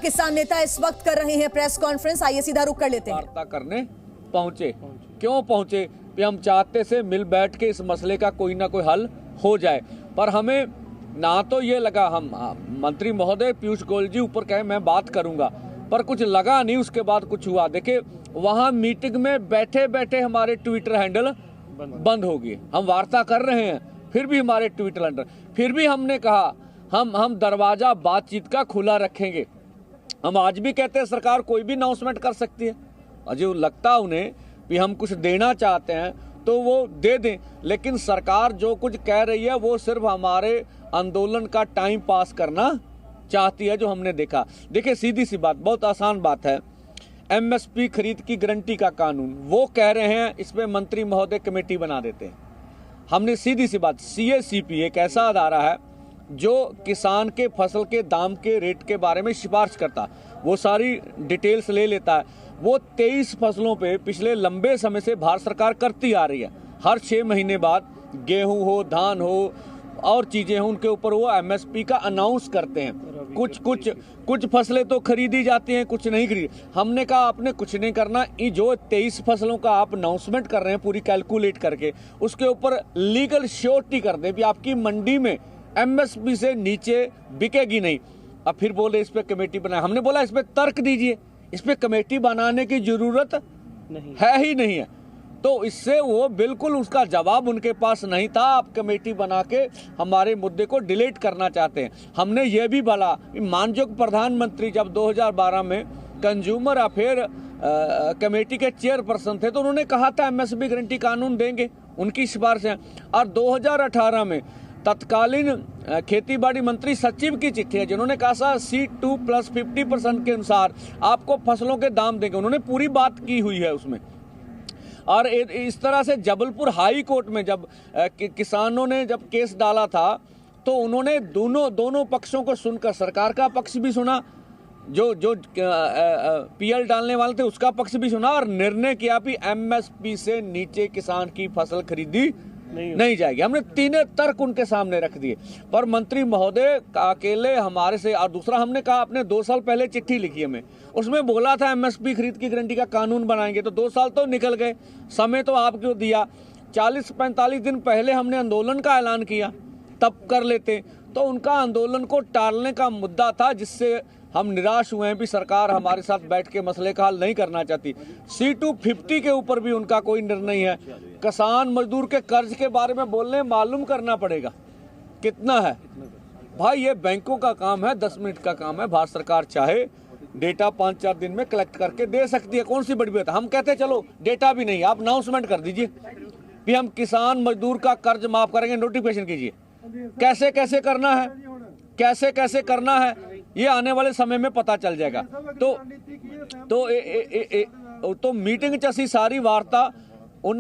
किसान नेता इस वक्त कर रहे हैं प्रेस कॉन्फ्रेंस, आइए सीधा रुक कर लेते हैं। वार्ता करने पहुंचे, क्यों पहुंचे? कि हम चाहते से मिल बैठ के इस मसले का कोई ना कोई हल हो जाए, पर हमें ना तो ये लगा, हम मंत्री महोदय पीयूष गोयल जी ऊपर कहे मैं बात करूंगा, पर कुछ लगा नहीं, उसके बाद कुछ हुआ। देखिए वहां मीटिंग में बैठे बैठे हमारे ट्विटर हैंडल बंद हो गए। हम वार्ता कर रहे हैं फिर भी हमारे ट्विटर हैंडल, फिर भी हमने कहा हम दरवाजा बातचीत का खुला रखेंगे। हम आज भी कहते हैं सरकार कोई भी अनाउंसमेंट कर सकती है, अजय लगता उन्हें भी हम कुछ देना चाहते हैं तो वो दे दें, लेकिन सरकार जो कुछ कह रही है वो सिर्फ हमारे आंदोलन का टाइम पास करना चाहती है, जो हमने देखा। देखिए सीधी सी बात, बहुत आसान बात है, एमएसपी खरीद की गारंटी का कानून, वो कह रहे हैं इसमें मंत्री महोदय कमेटी बना देते हैं। हमने सीधी सी बात, सीएसीपी एक ऐसा अदारा है जो किसान के फसल के दाम के रेट के बारे में सिफारिश करता, वो सारी डिटेल्स ले लेता है। वो 23 फसलों पे पिछले लंबे समय से भारत सरकार करती आ रही है। हर 6 महीने बाद गेहूं हो, धान हो और चीजें हो, उनके ऊपर वो एमएसपी का अनाउंस करते हैं। कुछ फसलें तो खरीदी जाती हैं, कुछ नहीं खरीदी। हमने कहा आपने कुछ नहीं करना, ये जो 23 फसलों का आप अनाउंसमेंट कर रहे हैं पूरी कैलकुलेट करके, उसके ऊपर लीगल श्योरिटी कर दें कि आपकी मंडी में एमएसपी से नीचे बिकेगी नहीं। अब फिर बोले इस पे कमेटी बनाए, हमने बोला इस पे तर्क दीजिए, इस पे कमेटी बनाने की जरूरत है ही नहीं है। तो इससे वो बिल्कुल उसका जवाब उनके पास नहीं था, आप कमेटी बना के हमारे मुद्दे को डिलीट करना चाहते हैं। हमने ये भी बोला, माननीय प्रधानमंत्री जब 2012 में कंज्यूमर अफेयर कमेटी के चेयरपर्सन थे तो उन्होंने कहा था एमएसपी गारंटी कानून देंगे, उनकी सिफारिश है। और 2018 में तत्कालीन खेती बाड़ी मंत्री सचिव की चिट्ठी है जिन्होंने कहा था C2 प्लस 50% के अनुसार आपको फसलों के दाम देंगे, उन्होंने पूरी बात की हुई है उसमें। और इस तरह से जबलपुर हाई कोर्ट में जब किसानों ने जब केस डाला था तो उन्होंने दोनों पक्षों को सुनकर सरकार का पक्ष भी सुना, जो पीएल डालने वाले थे उसका पक्ष भी सुना, और निर्णय किया कि एमएसपी से नीचे किसान की फसल खरीदी नहीं जाएगी। हमने तीनों तर्क उनके सामने रख दिए, पर मंत्री महोदय अकेले हमारे से। और दूसरा हमने कहा, आपने 2 साल पहले चिट्ठी लिखी हमें, उसमें बोला था एमएसपी खरीद की गारंटी का कानून बनाएंगे, तो 2 साल तो निकल गए, समय तो आप क्यों दिया? 40-45 दिन पहले हमने आंदोलन का ऐलान किया, तब कर लेते। तो उनका आंदोलन को टालने का मुद्दा था, जिससे हम निराश हुए हैं कि सरकार हमारे साथ बैठ के मसले का हल नहीं करना चाहती। C250 के ऊपर भी उनका कोई निर्णय है। किसान मजदूर के कर्ज के बारे में बोलने, मालूम करना पड़ेगा कितना है भाई, ये बैंकों का काम है, 10 मिनट का काम है। भारत सरकार चाहे डेटा 5-4 दिन में कलेक्ट करके दे सकती है, कौन सी बड़ी बात है। हम कहते हैं चलो डेटा भी नहीं, आप अनाउंसमेंट कर दीजिए कि हम किसान मजदूर का कर्ज माफ करेंगे, नोटिफिकेशन कीजिए। कैसे कैसे करना है, कैसे कैसे करना है, ये आने वाले समय में पता चल जाएगा। तो मीटिंग च सारी वार्ता उन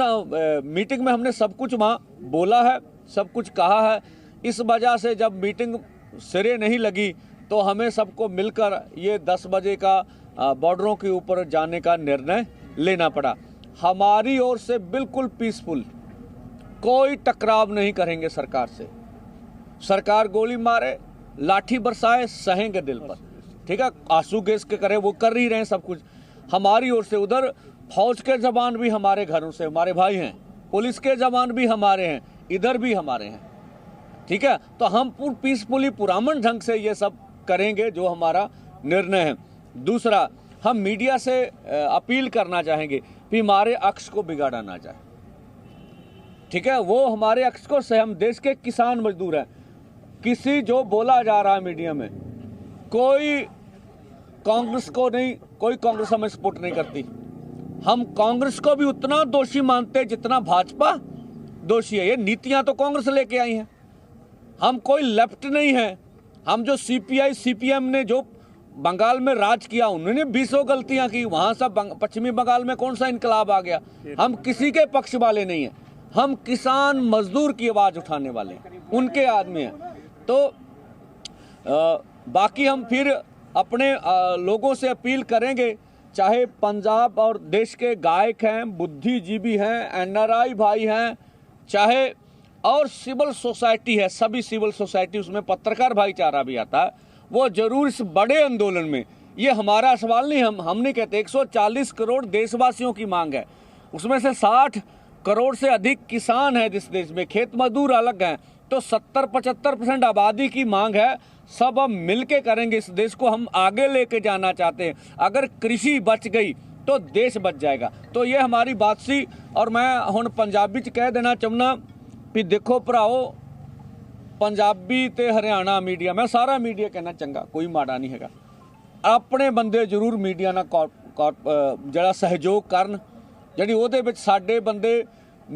मीटिंग में हमने सब कुछ वहाँ बोला है, सब कुछ कहा है। इस वजह से जब मीटिंग सिरे नहीं लगी तो हमें सबको मिलकर ये 10 बजे का बॉर्डरों के ऊपर जाने का निर्णय लेना पड़ा। हमारी ओर से बिल्कुल पीसफुल, कोई टकराव नहीं करेंगे सरकार से। सरकार गोली मारे, लाठी बरसाए, सहेंगे दिल पर, ठीक है। आंसू गैस के करे, वो कर ही रहे हैं सब कुछ हमारी ओर से। उधर फौज के जवान भी हमारे घरों से हमारे भाई हैं, पुलिस के जवान भी हमारे हैं, इधर भी हमारे हैं, ठीक है। तो हम पीसफुली पुरामन ढंग से ये सब करेंगे जो हमारा निर्णय है। दूसरा, हम मीडिया से अपील करना चाहेंगे कि हमारे अक्ष को बिगाड़ा ना जाए, ठीक है। वो हमारे अक्ष को से, हम देश के किसान मजदूर हैं। किसी जो बोला जा रहा है मीडिया में, कोई कांग्रेस को नहीं, कोई कांग्रेस हमें सपोर्ट नहीं करती। हम कांग्रेस को भी उतना दोषी मानते हैं जितना भाजपा दोषी है। ये नीतियां तो कांग्रेस लेके आई हैं, हम कोई लेफ्ट नहीं है। हम जो सीपीआई सीपीएम ने जो बंगाल में राज किया, उन्होंने 20 गलतियां की, वहां सब पश्चिमी बंगाल में कौन सा इनकलाब आ गया। हम किसी के पक्ष वाले नहीं हैं, हम किसान मजदूर की आवाज उठाने वाले हैं, उनके आदमी हैं। तो बाकी हम फिर अपने लोगों से अपील करेंगे, चाहे पंजाब और देश के गायक हैं, बुद्धिजीवी हैं, एनआरआई भाई हैं, चाहे और सिविल सोसाइटी है, सभी सिविल सोसाइटी, उसमें पत्रकार भाईचारा भी आता है, वो जरूर इस बड़े आंदोलन में ये हमारा सवाल नहीं, हम नहीं कहते। 140 करोड़ देशवासियों की मांग है, उसमें से 60 करोड़ से अधिक किसान हैं जिस देश में, खेत मजदूर अलग हैं, तो 70-75% आबादी की मांग है। सब हम मिलके करेंगे, इस देश को हम आगे लेके जाना चाहते हैं। अगर कृषि बच गई तो देश बच जाएगा। तो ये हमारी बात सी। और मैं हुण पंजाबी च कह देना चाहुंदा भी देखो भराओ, पंजाबी ते हरियाणा मीडिया, मैं सारा मीडिया कहना चंगा, कोई माड़ा नहीं हैगा। अपने बंदे जरूर मीडिया नाल ਜਿਹੜਾ सहयोग करन, ਜਿਹੜੀ ਉਹਦੇ ਵਿੱਚ ਸਾਡੇ ਬੰਦੇ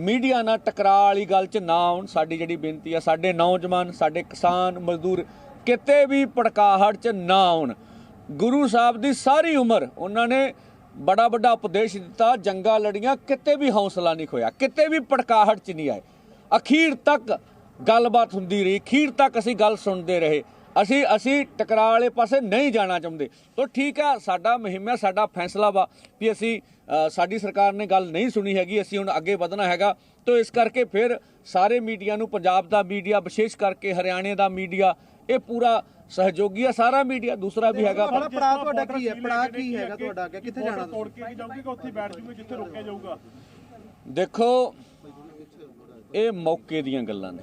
मीडिया ਨਾਲ ਟਕਰਾਅ ਵਾਲੀ ਗੱਲ 'ਚ ਨਾ ਆਉਣ। ਸਾਡੀ ਜਿਹੜੀ ਬੇਨਤੀ ਆ, ਸਾਡੇ ਨੌਜਵਾਨ, ਸਾਡੇ ਕਿਸਾਨ ਮਜ਼ਦੂਰ ਕਿਤੇ ਵੀ ਭੜਕਾਹਟ 'ਚ ਨਾ ਆਉਣ। ਗੁਰੂ ਸਾਹਿਬ ਦੀ ਸਾਰੀ ਉਮਰ ਉਹਨਾਂ ਨੇ ਬੜਾ ਵੱਡਾ ਉਪਦੇਸ਼ ਦਿੱਤਾ, ਜੰਗਾਂ ਲੜੀਆਂ, ਕਿਤੇ ਵੀ ਹੌਸਲਾ ਨਹੀਂ ਖੋਇਆ, ਕਿਤੇ ਵੀ ਭੜਕਾਹਟ 'ਚ ਨਹੀਂ ਆਏ। ਅਖੀਰ ਤੱਕ ਗੱਲਬਾਤ ਹੁੰਦੀ ਰਹੀ, ਅਖੀਰ ਤੱਕ ਅਸੀਂ ਗੱਲ ਸੁਣਦੇ ਰਹੇ। ਅਸੀਂ ਟਕਰਾਅ ਵਾਲੇ ਪਾਸੇ ਨਹੀਂ ਜਾਣਾ ਚਾਹੁੰਦੇ। ਤਾਂ ਠੀਕ ਆ, ਸਾਡਾ ਮੁਹਿੰਮ ਹੈ, ਸਾਡਾ ਫੈਸਲਾ ਵਾ ਵੀ ਅਸੀਂ ਸਾਡੀ ਸਰਕਾਰ ਨੇ ਗੱਲ ਨਹੀਂ ਸੁਣੀ ਹੈਗੀ, ਅਸੀਂ ਹੁਣ ਅੱਗੇ ਵਧਣਾ ਹੈਗਾ। ਤਾਂ ਇਸ ਕਰਕੇ ਫਿਰ ਸਾਰੇ ਮੀਡੀਆ ਨੂੰ, ਪੰਜਾਬ ਦਾ ਮੀਡੀਆ ਵਿਸ਼ੇਸ਼ ਕਰਕੇ, ਹਰਿਆਣੇ ਦਾ ਮੀਡੀਆ, ਇਹ ਪੂਰਾ ਸਹਿਯੋਗੀ ਆ। ਸਾਰਾ ਮੀਡੀਆ ਦੂਸਰਾ ਵੀ ਹੈਗਾ। ਪੜਾ ਤੁਹਾਡਾ ਕੀ ਹੈ? ਪੜਾ ਕੀ ਹੈਗਾ ਤੁਹਾਡਾ? ਕਿੱਥੇ ਜਾਣਾ? ਤੋੜ ਕੇ ਜਾਓਗੇ ਕਿ ਉੱਥੇ ਬੈਠ ਜੂਗੇ ਜਿੱਥੇ ਰੋਕਿਆ ਜਾਊਗਾ? ਦੇਖੋ, ਇਹ ਮੌਕੇ ਦੀਆਂ ਗੱਲਾਂ ਨੇ,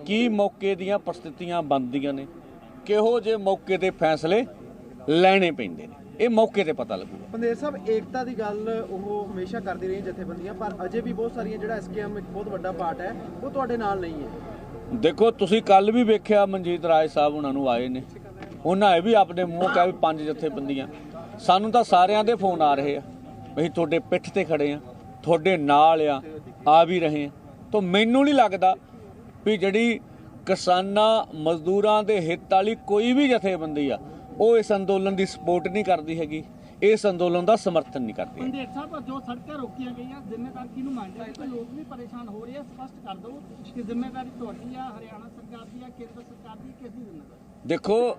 ਕੀ ਮੌਕੇ ਦੀਆਂ ਪ੍ਰਸਥਿਤੀਆਂ ਬਣਦੀਆਂ ਨੇ, ਕਿਹੋ ਜਿਹੇ ਮੌਕੇ ਦੇ ਫੈਸਲੇ ਲੈਣੇ ਪੈਂਦੇ ਨੇ, ਇਹ ਮੌਕੇ ਤੇ ਪਤਾ ਲੱਗੂਗਾ। ਪੰਦੇਰ ਸਾਹਿਬ, ਏਕਤਾ ਦੀ ਗੱਲ ਉਹ ਹਮੇਸ਼ਾ ਕਰਦੀ ਰਹੀ ਜਥੇਬੰਦੀਆਂ, ਪਰ ਅਜੇ ਵੀ ਬਹੁਤ ਸਾਰੀਆਂ, ਜਿਹੜਾ ਐਸਕੇਐਮ ਇੱਕ ਬਹੁਤ ਵੱਡਾ ਪਾਰਟ ਹੈ, ਉਹ ਤੁਹਾਡੇ ਨਾਲ ਨਹੀਂ ਹੈ। ਦੇਖੋ, ਤੁਸੀਂ ਕੱਲ ਵੀ ਵੇਖਿਆ ਮਨਜੀਤ ਰਾਜ ਸਾਹਿਬ ਉਹਨਾਂ ਨੂੰ ਆਏ ਨੇ, ਉਹਨਾਂ ਇਹ ਵੀ ਆਪਣੇ ਮੂੰਹ ਕਿਹਾ ਵੀ 5 ਜਥੇਬੰਦੀਆਂ। ਸਾਨੂੰ ਤਾਂ ਸਾਰਿਆਂ ਦੇ ਫੋਨ ਆ ਰਹੇ ਆ, ਅਸੀਂ ਤੁਹਾਡੇ ਪਿੱਠ ਤੇ ਖੜੇ ਆ, ਤੁਹਾਡੇ ਨਾਲ ਆ ਵੀ ਰਹੇ ਆ। ਤਾਂ ਮੈਨੂੰ ਨਹੀਂ ਲੱਗਦਾ ਵੀ ਜਿਹੜੀ ਕਿਸਾਨਾਂ ਮਜ਼ਦੂਰਾਂ ਦੇ ਹਿੱਤ ਵਾਲੀ ਕੋਈ ਵੀ ਜਥੇਬੰਦੀ ਆ, ਉਹ ਇਸ ਅੰਦੋਲਨ ਦੀ ਸਪੋਰਟ ਨਹੀਂ ਕਰਦੀ ਹੈਗੀ, ਇਸ ਅੰਦੋਲਨ ਦਾ ਸਮਰਥਨ ਨਹੀਂ ਕਰਦੀ। ਪੰਦੇਰ ਸਾਹਿਬ, ਜੋ ਸੜਕਾਂ ਰੋਕੀਆਂ ਗਈਆਂ, ਜ਼ਿੰਮੇਵਾਰ ਕਿਹਨੂੰ ਮੰਨਦੇ ਹੋ? ਲੋਕ ਵੀ ਪਰੇਸ਼ਾਨ ਹੋ ਰਹੇ ਆ, ਸਪਸ਼ਟ ਕਰ ਦਿਓ ਕਿ ਜ਼ਿੰਮੇਵਾਰੀ ਤੁਹਾਡੀ ਆ, ਹਰਿਆਣਾ ਸਰਕਾਰ ਦੀ ਆ, ਕੇਂਦਰ ਸਰਕਾਰ ਦੀ, ਕਿਸ ਦੀ ਜ਼ਿੰਮੇਵਾਰੀ? ਦੇਖੋ,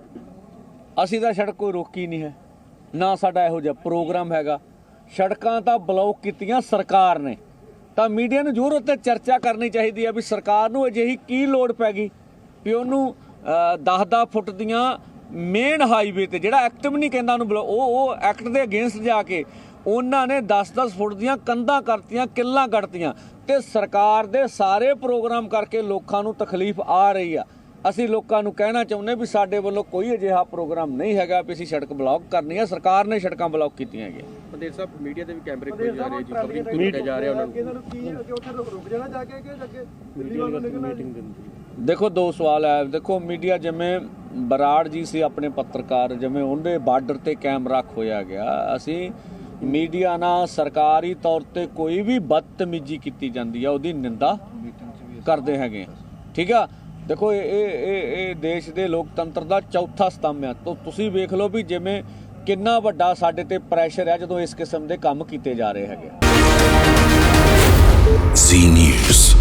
ਅਸੀਂ ਤਾਂ ਸੜਕ ਕੋਈ ਰੋਕੀ ਨਹੀਂ ਹੈ, ਨਾ ਸਾਡਾ ਇਹੋ ਜਿਹਾ ਪ੍ਰੋਗਰਾਮ ਹੈਗਾ। ਸੜਕਾਂ ਤਾਂ ਬਲੌਕ ਕੀਤੀਆਂ ਸਰਕਾਰ ਨੇ। ਤਾਂ ਮੀਡੀਆ ਨੂੰ ਜ਼ਰੂਰ ਉੱਤੇ ਚਰਚਾ ਕਰਨੀ ਚਾਹੀਦੀ ਹੈ ਵੀ ਸਰਕਾਰ ਨੂੰ ਅਜਿਹੀ ਕੀ ਲੋੜ ਪੈ ਗਈ ਵੀ ਉਹਨੂੰ 10-10 ਫੁੱਟ ਦੀਆਂ ਮੇਨ ਹਾਈਵੇ ਤੇ, ਜਿਹੜਾ ਐਕਟ ਵੀ ਨਹੀਂ ਕਹਿੰਦਾ ਉਹਨੂੰ, ਉਹ ਐਕਟ ਦੇ ਅਗੇਂਸਟ ਜਾ ਕੇ ਉਹਨਾਂ ਨੇ 10-10 ਫੁੱਟ ਦੀਆਂ ਕੰਧਾਂ ਕਰਤੀਆਂ, ਕਿੱਲਾਂ ਕੱਢਤੀਆਂ। ਤੇ ਸਰਕਾਰ ਦੇ ਸਾਰੇ ਪ੍ਰੋਗਰਾਮ ਕਰਕੇ ਲੋਕਾਂ ਨੂੰ ਤਕਲੀਫ ਆ ਰਹੀ ਆ। ਅਸੀਂ ਲੋਕਾਂ ਨੂੰ ਕਹਿਣਾ ਚਾਹੁੰਦੇ ਵੀ ਸਾਡੇ ਵੱਲੋਂ ਕੋਈ ਅਜਿਹਾ ਪ੍ਰੋਗਰਾਮ ਨਹੀਂ ਹੈਗਾ ਵੀ ਅਸੀਂ ਸੜਕ ਬਲੌਕ ਕਰਨੀ ਹੈ। ਸਰਕਾਰ ਨੇ ਸੜਕਾਂ ਬਲੌਕ ਕੀਤੀਆਂ ਹੈਗੀਆਂ। ਪੰਦੇਰ ਸਾਹਿਬ, ਮੀਡੀਆ ਦੇ ਵੀ ਕੈਮਰੇ ਖੋਲੇ ਜਾ ਰਹੇ ਜੀ, ਕਵਰਿੰਗ ਕੀਤੇ ਜਾ ਰਹੇ ਉਹਨਾਂ ਨੂੰ ਕੀ ਉੱਥੇ ਰੁਕ ਜਾਣਾ ਜਾ ਕੇ, ਕਿ ਅੱਗੇ ਦਿੱਲੀ ਵੱਲ ਨਿਕਲਣਾ? ਦੇਖੋ, ਦੋ ਸਵਾਲ ਹੈ। ਦੇਖੋ, ਮੀਡੀਆ ਜਿਵੇਂ ਬਰਾੜ ਜੀ ਸੀ ਆਪਣੇ ਪੱਤਰਕਾਰ, ਜਿਵੇਂ ਉਹਦੇ ਬਾਰਡਰ ਤੇ ਕੈਮਰਾ ਖੋਇਆ ਗਿਆ। ਅਸੀਂ ਮੀਡੀਆ ਨਾਲ ਸਰਕਾਰੀ ਤੌਰ ਤੇ ਕੋਈ ਵੀ ਬਦਤਮੀਜ਼ੀ ਕੀਤੀ ਜਾਂਦੀ ਆ, ਉਹਦੀ ਨਿੰਦਾ ਕਰਦੇ ਹੈਗੇ ਆ। ਠੀਕ ਆ, ਦੇਖੋ, ਇਹ ਦੇਸ਼ ਦੇ ਲੋਕਤੰਤਰ ਦਾ ਚੌਥਾ ਸਤੰਭ ਆ। ਤਾਂ ਤੁਸੀਂ ਵੇਖ ਲਓ ਵੀ ਜਿਵੇਂ ਕਿੰਨਾ ਵੱਡਾ ਸਾਡੇ ਤੇ ਪ੍ਰੈਸ਼ਰ ਹੈ ਜਦੋਂ ਇਸ ਕਿਸਮ ਦੇ ਕੰਮ ਕੀਤੇ ਜਾ ਰਹੇ ਹੈਗੇ। Z News।